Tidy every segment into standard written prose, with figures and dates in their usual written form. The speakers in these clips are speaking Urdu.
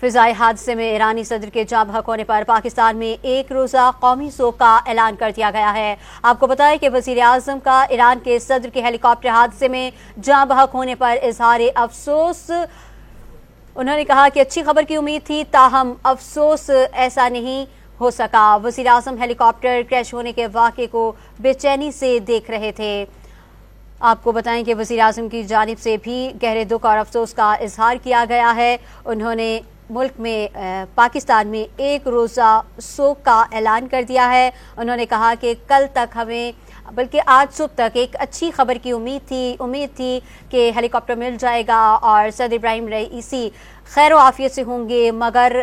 فضائی حادثے میں ایرانی صدر کے جاں بحق ہونے پر پاکستان میں ایک روزہ قومی سوگ کا اعلان کر دیا گیا ہے۔ آپ کو بتائیں کہ وزیر اعظم کا ایران کے صدر کے ہیلی کاپٹر حادثے میں جاں بحق ہونے پر اظہار افسوس۔ انہوں نے کہا کہ اچھی خبر کی امید تھی، تاہم افسوس ایسا نہیں ہو سکا۔ وزیر اعظم ہیلی کاپٹر کریش ہونے کے واقعے کو بے چینی سے دیکھ رہے تھے۔ آپ کو بتائیں کہ وزیر اعظم کی جانب سے بھی گہرے دکھ اور افسوس کا اظہار کیا گیا ہے۔ انہوں نے ملک میں پاکستان میں ایک روزہ سوگ کا اعلان کر دیا ہے۔ انہوں نے کہا کہ کل تک ہمیں بلکہ آج صبح تک ایک اچھی خبر کی امید تھی کہ ہیلی کاپٹر مل جائے گا اور صدر ابراہیم رئیسی خیر و عافیت سے ہوں گے، مگر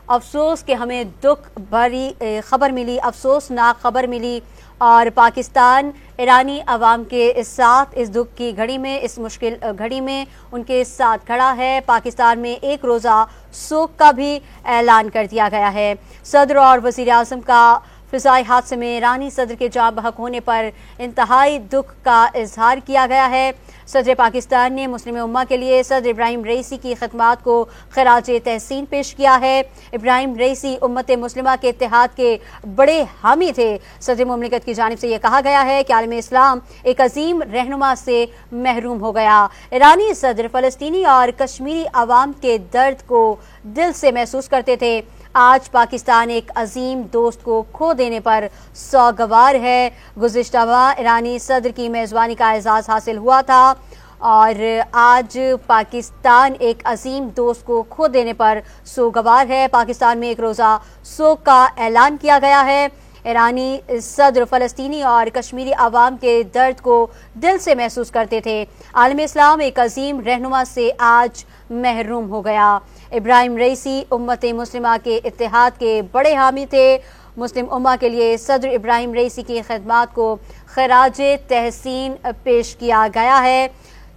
افسوس کہ ہمیں دکھ بھری خبر ملی، افسوسناک خبر ملی اور پاکستان ایرانی عوام کے ساتھ اس دکھ کی گھڑی میں، اس مشکل گھڑی میں ان کے ساتھ کھڑا ہے۔ پاکستان میں ایک روزہ سوگ کا بھی اعلان کر دیا گیا ہے۔ صدر اور وزیر اعظم کا فضائی حادثے میں ایرانی صدر کے جاں بحق ہونے پر انتہائی دکھ کا اظہار کیا گیا ہے۔ صدر پاکستان نے مسلم امہ کے لیے صدر ابراہیم رئیسی کی خدمات کو خراج تحسین پیش کیا ہے۔ ابراہیم رئیسی امت مسلمہ کے اتحاد کے بڑے حامی تھے۔ صدر مملکت کی جانب سے یہ کہا گیا ہے کہ عالم اسلام ایک عظیم رہنما سے محروم ہو گیا۔ ایرانی صدر فلسطینی اور کشمیری عوام کے درد کو دل سے محسوس کرتے تھے۔ آج پاکستان ایک عظیم دوست کو کھو دینے پر سوگوار ہے۔ گزشتہ ماہ ایرانی صدر کی میزبانی کا اعزاز حاصل ہوا تھا اور آج پاکستان ایک عظیم دوست کو کھو دینے پر سوگوار ہے۔ پاکستان میں ایک روزہ سوگ کا اعلان کیا گیا ہے۔ ایرانی صدر فلسطینی اور کشمیری عوام کے درد کو دل سے محسوس کرتے تھے۔ عالم اسلام ایک عظیم رہنما سے آج محروم ہو گیا۔ ابراہیم رئیسی امت مسلمہ کے اتحاد کے بڑے حامی تھے۔ مسلم امہ کے لیے صدر ابراہیم رئیسی کی خدمات کو خراج تحسین پیش کیا گیا ہے۔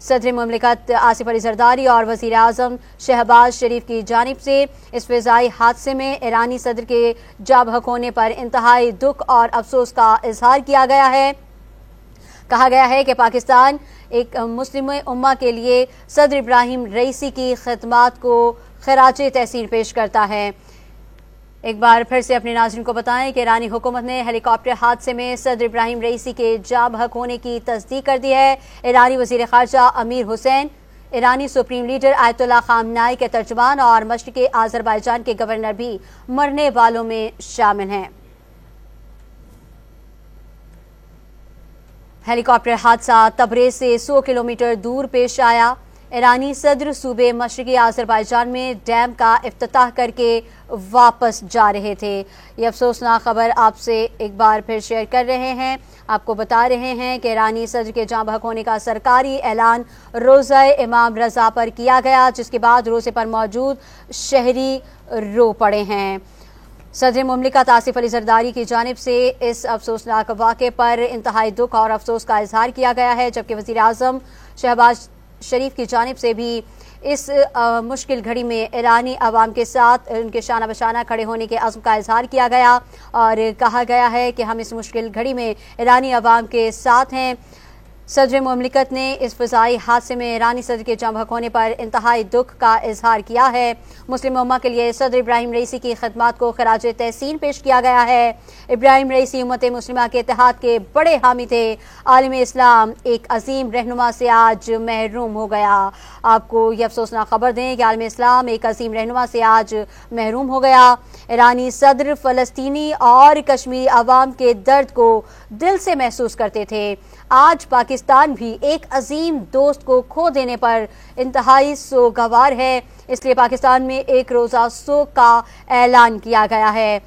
صدر مملکت آصف علی زرداری اور وزیر اعظم شہباز شریف کی جانب سے اس فضائی حادثے میں ایرانی صدر کے جاں بحق ہونے پر انتہائی دکھ اور افسوس کا اظہار کیا گیا ہے۔ کہا گیا ہے کہ پاکستان ایک مسلم امہ کے لیے صدر ابراہیم رئیسی کی خدمات کو خراج تحسین پیش کرتا ہے۔ ایک بار پھر سے اپنے ناظرین کو بتائیں کہ ایرانی حکومت نے ہیلی کاپٹر حادثے میں صدر ابراہیم رئیسی کے جاں بحق ہونے کی تصدیق کر دی ہے۔ ایرانی وزیر خارجہ امیر حسین، ایرانی سپریم لیڈر آیت اللہ خامنائی کے ترجمان اور مشرق آذربائیجان کے گورنر بھی مرنے والوں میں شامل ہیں۔ ہیلی کاپٹر حادثہ تبریز سے 100 کلومیٹر دور پیش آیا۔ ایرانی صدر صوبے مشرقی آذربائیجان میں ڈیم کا افتتاح کر کے واپس جا رہے تھے۔ یہ افسوسناک خبر آپ سے ایک بار پھر شیئر کر رہے ہیں۔ آپ کو بتا رہے ہیں کہ ایرانی صدر کے جاں بحق ہونے کا سرکاری اعلان روضہ امام رضا پر کیا گیا، جس کے بعد روزے پر موجود شہری رو پڑے ہیں۔ صدر مملکت آصف علی زرداری کی جانب سے اس افسوسناک واقعے پر انتہائی دکھ اور افسوس کا اظہار کیا گیا ہے، جبکہ وزیر اعظم شہباز شریف کی جانب سے بھی اس مشکل گھڑی میں ایرانی عوام کے ساتھ ان کے شانہ بشانہ کھڑے ہونے کے عزم کا اظہار کیا گیا اور کہا گیا ہے کہ ہم اس مشکل گھڑی میں ایرانی عوام کے ساتھ ہیں۔ صدر مملکت نے اس فضائی حادثے میں ایرانی صدر کے جاں بحق ہونے پر انتہائی دکھ کا اظہار کیا ہے۔ مسلم امہ کے لیے صدر ابراہیم رئیسی کی خدمات کو خراج تحسین پیش کیا گیا ہے۔ ابراہیم رئیسی امت مسلمہ کے اتحاد کے بڑے حامی تھے۔ عالم اسلام ایک عظیم رہنما سے آج محروم ہو گیا۔ آپ کو یہ افسوسناک خبر دیں کہ عالم اسلام ایک عظیم رہنما سے آج محروم ہو گیا۔ ایرانی صدر فلسطینی اور کشمیری عوام کے درد کو دل سے محسوس کرتے تھے۔ آج پاکستان بھی ایک عظیم دوست کو کھو دینے پر انتہائی سوگوار ہے، اس لیے پاکستان میں ایک روزہ سوگ کا اعلان کیا گیا ہے۔